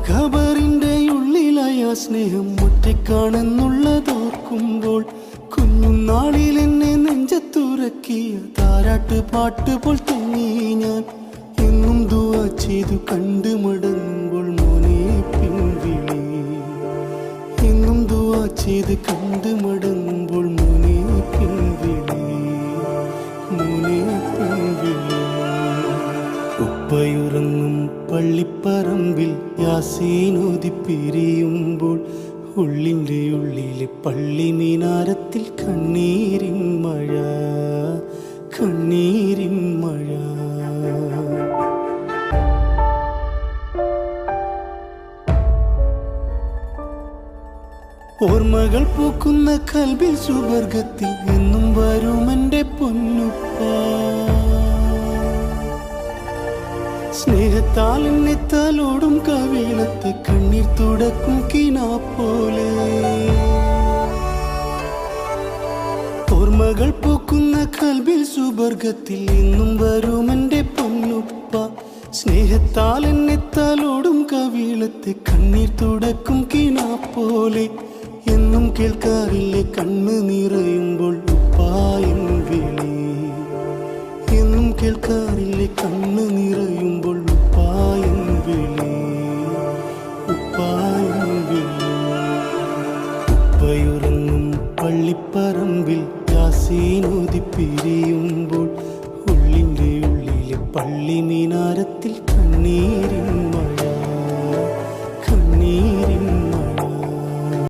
ഖബറിന്റെ ഉള്ളിലായ സ്നേഹം ഒറ്റയ്ക്കാണെന്നുള്ളതോർക്കുമ്പോൾ കുഞ്ഞുനാളിൽ എന്നെ നെഞ്ചത്തുറക്കിയ താരാട്ട് പാട്ട് പോൽ തങ്ങി ഞാൻ എന്നും ദുആ ചെയ്തു കണ്ടു മടങ്ങുമ്പോൾ മോനെ പിൻവിളി എന്നും ദുആ ചെയ്ത് കണ്ടു മടങ്ങുമ്പോൾ മോനെ പിൻവിളി മോനെ പിൻവിളി ഉപ്പയുറങ്ങും പള്ളിപ്പറമ്പിൽ യാസീനോതി പിരിയുമ്പോൾ ഉള്ളിൻ്റെ ഉള്ളിലെ പള്ളി മിനാരത്തിൽ കണ്ണീരിൻ മഴ കണ്ണീരിൻ മഴ. ഓർമ്മകൾ പൂക്കുന്ന കൽബിൽ സുവർഗത്തിൽ എന്നും വരുമെൻ്റെ പൊന്നുപ്പ. സ്നേഹത്താൽ എന്നെ തലോടും കവിളത്തെ കണ്ണീർ തുടക്കും കിനാ പോലെ. ഓർമ്മകൾ പൂക്കുന്ന കൽബിൽ സുവർഗത്തിൽ എന്നും വരുമെൻ്റെ പൊന്നുപ്പ. സ്നേഹത്താൽ എന്നെ തലോടും കവിളത്തെ കണ്ണീർ തുടക്കും കിനാ പോലെ. എന്നും കേൾക്കാറില്ലേ കണ്ണ് നിറയുമ്പോൾ ഉപ്പായൻ വിളി. എന്നും കേൾക്കാറില്ലേ കണ്ണ് നിറയുമ്പോൾ ഉപ്പായൻ വിളി ഉപ്പായൻ വിളി. ഉപ്പയുറങ്ങും പള്ളിപ്പറമ്പിൽ യാസീനോതി പിരിയുമ്പോൾ ഉള്ളിൻ്റെ ഉള്ളിലെ പള്ളി മിനാരത്തിൽ കണ്ണീരിൻ മഴ